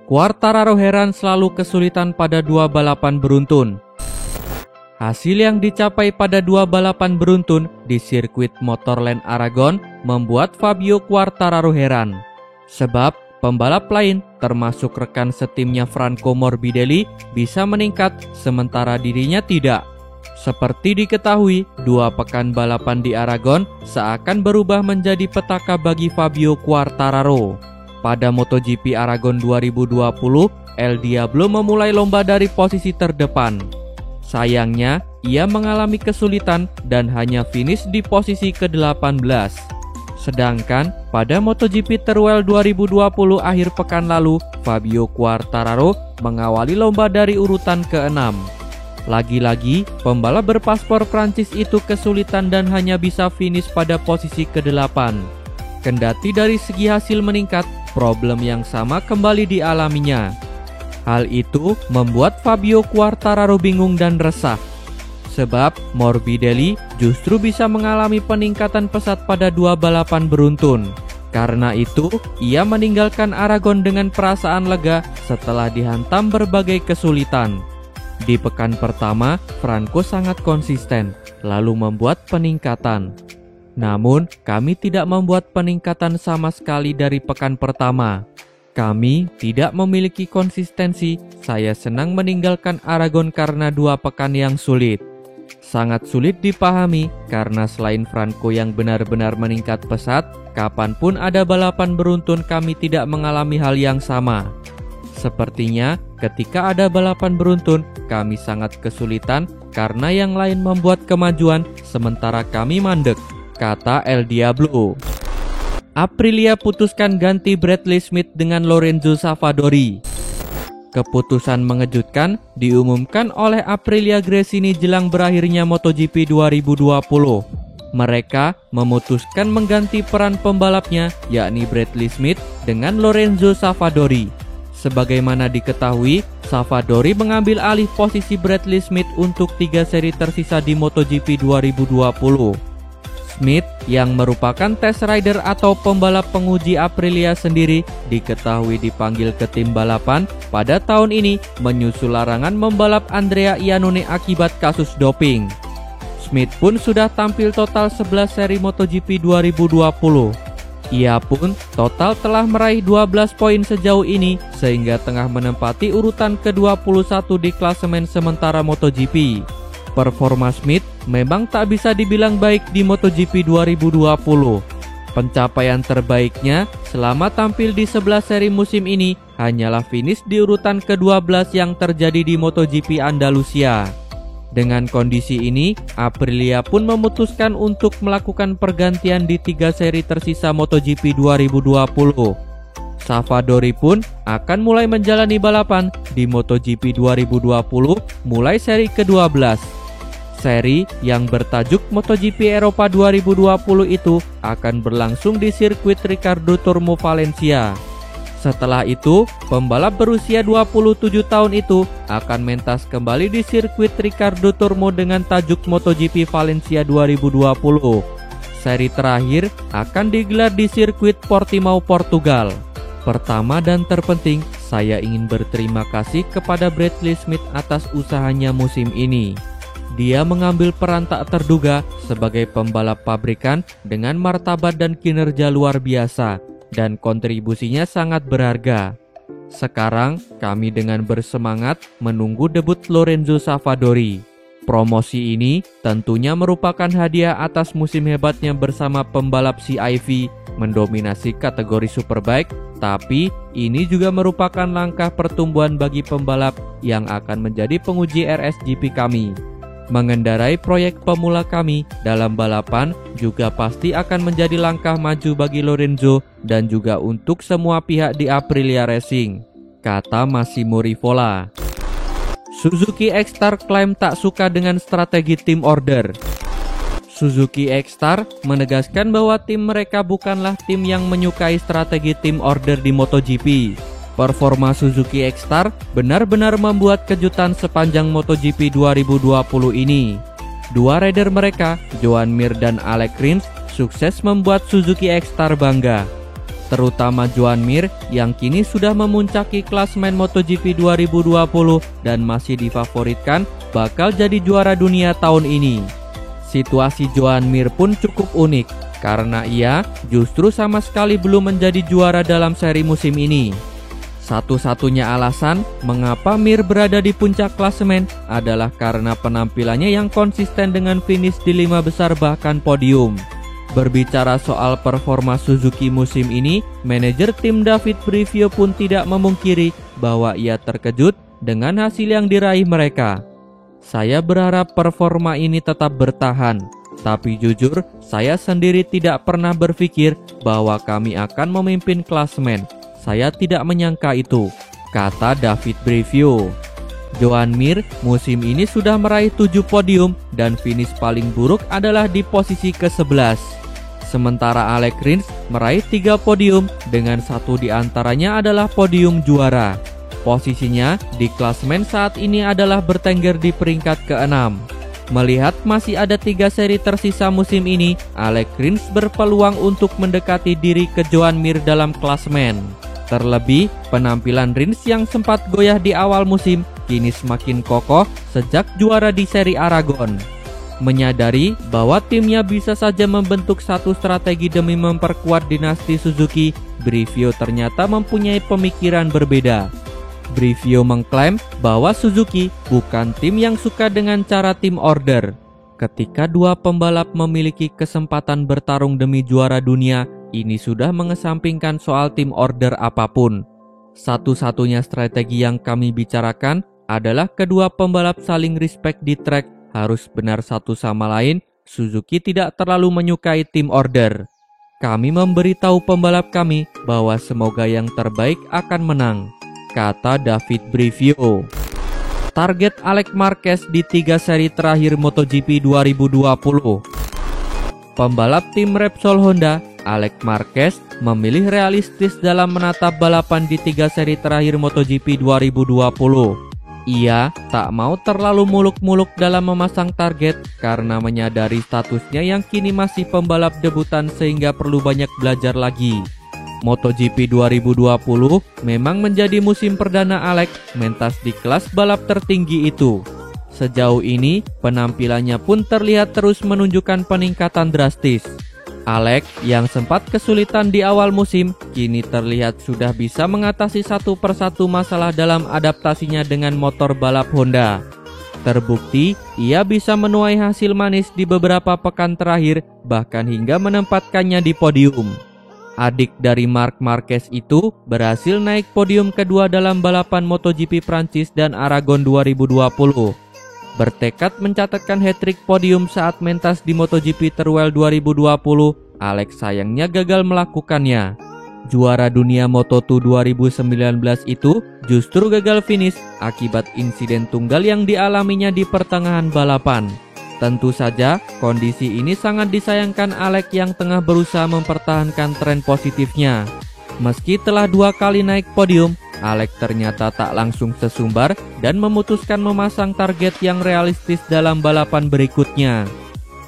Quartararo heran selalu kesulitan pada dua balapan beruntun. Hasil yang dicapai pada dua balapan beruntun di sirkuit Motorland Aragon membuat Fabio Quartararo heran. Sebab pembalap lain termasuk rekan setimnya Franco Morbidelli bisa meningkat sementara dirinya tidak. Seperti diketahui, dua pekan balapan di Aragon seakan berubah menjadi petaka bagi Fabio Quartararo. Pada MotoGP Aragon 2020, El Diablo memulai lomba dari posisi terdepan. Sayangnya, ia mengalami kesulitan dan hanya finish di posisi ke-18. Sedangkan pada MotoGP Teruel 2020 akhir pekan lalu, Fabio Quartararo mengawali lomba dari urutan ke-6. Lagi-lagi, pembalap berpaspor Prancis itu kesulitan dan hanya bisa finish pada posisi ke-8. Kendati dari segi hasil meningkat, problem yang sama kembali dialaminya. Hal itu membuat Fabio Quartararo bingung dan resah. Sebab Morbidelli justru bisa mengalami peningkatan pesat pada dua balapan beruntun. Karena itu, ia meninggalkan Aragon dengan perasaan lega setelah dihantam berbagai kesulitan. Di pekan pertama, Franco sangat konsisten, lalu membuat peningkatan. Namun, kami tidak membuat peningkatan sama sekali dari pekan pertama. Kami tidak memiliki konsistensi. Saya senang meninggalkan Aragon karena dua pekan yang sulit. Sangat sulit dipahami karena selain Franco yang benar-benar meningkat pesat, kapanpun ada balapan beruntun kami tidak mengalami hal yang sama. Sepertinya ketika ada balapan beruntun, kami sangat kesulitan karena yang lain membuat kemajuan sementara kami mandek, kata El Diablo. Aprilia putuskan ganti Bradley Smith dengan Lorenzo Savadori. Keputusan mengejutkan diumumkan oleh Aprilia Gresini jelang berakhirnya MotoGP 2020. Mereka memutuskan mengganti peran pembalapnya, yakni Bradley Smith, dengan Lorenzo Savadori. Sebagaimana diketahui, Savadori mengambil alih posisi Bradley Smith untuk 3 seri tersisa di MotoGP 2020. Smith yang merupakan test rider atau pembalap penguji Aprilia sendiri diketahui dipanggil ke tim balapan pada tahun ini menyusul larangan membalap Andrea Iannone akibat kasus doping. Smith pun sudah tampil total 11 seri MotoGP 2020. Ia pun total telah meraih 12 poin sejauh ini sehingga tengah menempati urutan ke-21 di klasemen sementara MotoGP. Performa Smith memang tak bisa dibilang baik di MotoGP 2020. Pencapaian terbaiknya selama tampil di 11 seri musim ini hanyalah finish di urutan ke-12 yang terjadi di MotoGP Andalusia. Dengan kondisi ini, Aprilia pun memutuskan untuk melakukan pergantian di 3 seri tersisa MotoGP 2020. Savadori pun akan mulai menjalani balapan di MotoGP 2020 mulai seri ke-12. Seri yang bertajuk MotoGP Eropa 2020 itu akan berlangsung di sirkuit Ricardo Tormo Valencia. Setelah itu, pembalap berusia 27 tahun itu akan mentas kembali di sirkuit Ricardo Tormo dengan tajuk MotoGP Valencia 2020. Seri terakhir akan digelar di sirkuit Portimao, Portugal. Pertama dan terpenting, saya ingin berterima kasih kepada Bradley Smith atas usahanya musim ini. Dia mengambil peran tak terduga sebagai pembalap pabrikan dengan martabat dan kinerja luar biasa, dan kontribusinya sangat berharga. Sekarang kami dengan bersemangat menunggu debut Lorenzo Savadori. Promosi ini tentunya merupakan hadiah atas musim hebatnya bersama pembalap CIV mendominasi kategori Superbike, tapi ini juga merupakan langkah pertumbuhan bagi pembalap yang akan menjadi penguji RSGP kami. Mengendarai proyek pemula kami dalam balapan juga pasti akan menjadi langkah maju bagi Lorenzo dan juga untuk semua pihak di Aprilia Racing, kata Massimo Rivola. Suzuki X-Star klaim tak suka dengan strategi tim order. Suzuki X-Star menegaskan bahwa tim mereka bukanlah tim yang menyukai strategi tim order di MotoGP. Performa Suzuki X-Star benar-benar membuat kejutan sepanjang MotoGP 2020 ini. Dua rider mereka, Joan Mir dan Alex Rins, sukses membuat Suzuki X-Star bangga. terutama Joan Mir yang kini sudah memuncaki klasemen MotoGP 2020 dan masih difavoritkan bakal jadi juara dunia tahun ini. Situasi Joan Mir pun cukup unik karena ia justru sama sekali belum menjadi juara dalam seri musim ini. Satu-satunya alasan mengapa Mir berada di puncak klasemen adalah karena penampilannya yang konsisten dengan finish di 5 besar bahkan podium. Berbicara soal performa Suzuki musim ini, manajer tim David Brivio pun tidak memungkiri bahwa ia terkejut dengan hasil yang diraih mereka. Saya berharap performa ini tetap bertahan, tapi jujur saya sendiri tidak pernah berpikir bahwa kami akan memimpin klasemen. Saya tidak menyangka itu, kata David Brivio. Joan Mir musim ini sudah meraih 7 podium dan finish paling buruk adalah di posisi ke-11. Sementara Alex Rins meraih 3 podium dengan 1 diantaranya adalah podium juara. Posisinya di klasemen saat ini adalah bertengger di peringkat ke-6. Melihat masih ada 3 seri tersisa musim ini, Alex Rins berpeluang untuk mendekati diri ke Joan Mir dalam klasemen. Terlebih, penampilan Rins yang sempat goyah di awal musim kini semakin kokoh sejak juara di seri Aragon. Menyadari bahwa timnya bisa saja membentuk satu strategi demi memperkuat dinasti Suzuki, Brivio ternyata mempunyai pemikiran berbeda. Brivio mengklaim bahwa Suzuki bukan tim yang suka dengan cara team order. Ketika 2 pembalap memiliki kesempatan bertarung demi juara dunia, ini sudah mengesampingkan soal tim order apapun. Satu-satunya strategi yang kami bicarakan adalah kedua pembalap saling respect di track, harus benar satu sama lain. Suzuki tidak terlalu menyukai tim order. Kami memberitahu pembalap kami bahwa semoga yang terbaik akan menang, kata David Brivio. Target Alex Marquez di 3 seri terakhir MotoGP 2020. Pembalap tim Repsol Honda, Alex Marquez, memilih realistis dalam menatap balapan di 3 seri terakhir MotoGP 2020. Ia tak mau terlalu muluk-muluk dalam memasang target karena menyadari statusnya yang kini masih pembalap debutan sehingga perlu banyak belajar lagi. MotoGP 2020 memang menjadi musim perdana Alex mentas di kelas balap tertinggi itu. Sejauh ini, penampilannya pun terlihat terus menunjukkan peningkatan drastis. Alex yang sempat kesulitan di awal musim, kini terlihat sudah bisa mengatasi satu persatu masalah dalam adaptasinya dengan motor balap Honda. Terbukti, ia bisa menuai hasil manis di beberapa pekan terakhir, bahkan hingga menempatkannya di podium. Adik dari Marc Marquez itu berhasil naik podium kedua dalam balapan MotoGP Prancis dan Aragon 2020. Bertekad mencatatkan hat-trick podium saat mentas di MotoGP Teruel 2020, Alex sayangnya gagal melakukannya. Juara dunia Moto2 2019 itu justru gagal finish akibat insiden tunggal yang dialaminya di pertengahan balapan. Tentu saja, kondisi ini sangat disayangkan Alex yang tengah berusaha mempertahankan tren positifnya. Meski telah 2 kali naik podium, Alex ternyata tak langsung sesumbar dan memutuskan memasang target yang realistis dalam balapan berikutnya.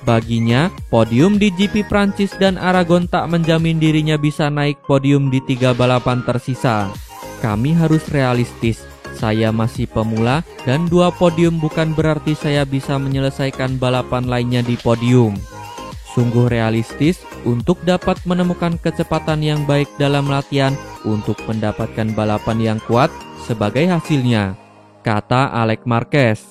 Baginya, podium di GP Prancis dan Aragon tak menjamin dirinya bisa naik podium di 3 balapan tersisa. Kami harus realistis. Saya masih pemula dan 2 podium bukan berarti saya bisa menyelesaikan balapan lainnya di podium. Sungguh realistis untuk dapat menemukan kecepatan yang baik dalam latihan untuk mendapatkan balapan yang kuat sebagai hasilnya, kata Alex Marquez.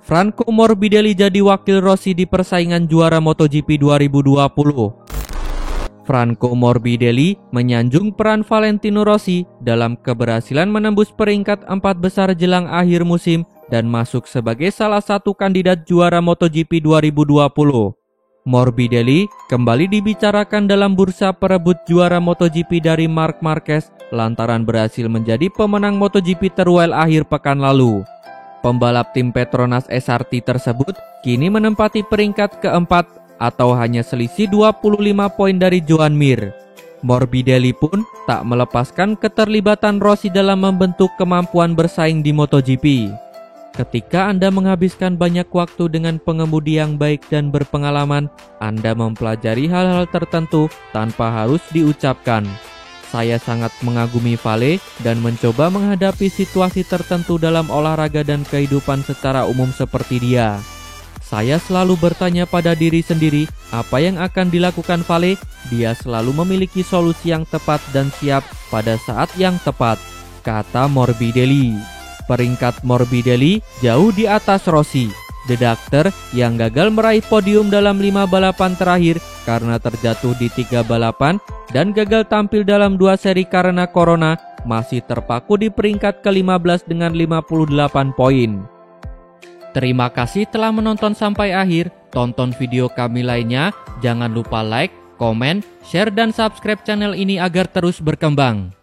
Franco Morbidelli jadi wakil Rossi di persaingan juara MotoGP 2020. Franco Morbidelli menyanjung peran Valentino Rossi dalam keberhasilan menembus peringkat 4 besar jelang akhir musim dan masuk sebagai salah satu kandidat juara MotoGP 2020. Morbidelli kembali dibicarakan dalam bursa perebut juara MotoGP dari Marc Marquez lantaran berhasil menjadi pemenang MotoGP Teruel akhir pekan lalu. Pembalap tim Petronas SRT tersebut kini menempati peringkat keempat atau hanya selisih 25 poin dari Joan Mir. Morbidelli pun tak melepaskan keterlibatan Rossi dalam membentuk kemampuan bersaing di MotoGP. Ketika Anda menghabiskan banyak waktu dengan pengemudi yang baik dan berpengalaman, Anda mempelajari hal-hal tertentu tanpa harus diucapkan. Saya sangat mengagumi Vale dan mencoba menghadapi situasi tertentu dalam olahraga dan kehidupan secara umum seperti dia. Saya selalu bertanya pada diri sendiri, apa yang akan dilakukan Vale? Dia selalu memiliki solusi yang tepat dan siap pada saat yang tepat, kata Morbidelli. Peringkat Morbidelli jauh di atas Rossi, The Doctor yang gagal meraih podium dalam 5 balapan terakhir karena terjatuh di 3 balapan dan gagal tampil dalam 2 seri karena corona, masih terpaku di peringkat ke-15 dengan 58 poin. Terima kasih telah menonton sampai akhir. Tonton video kami lainnya. Jangan lupa like, komen, share, dan subscribe channel ini agar terus berkembang.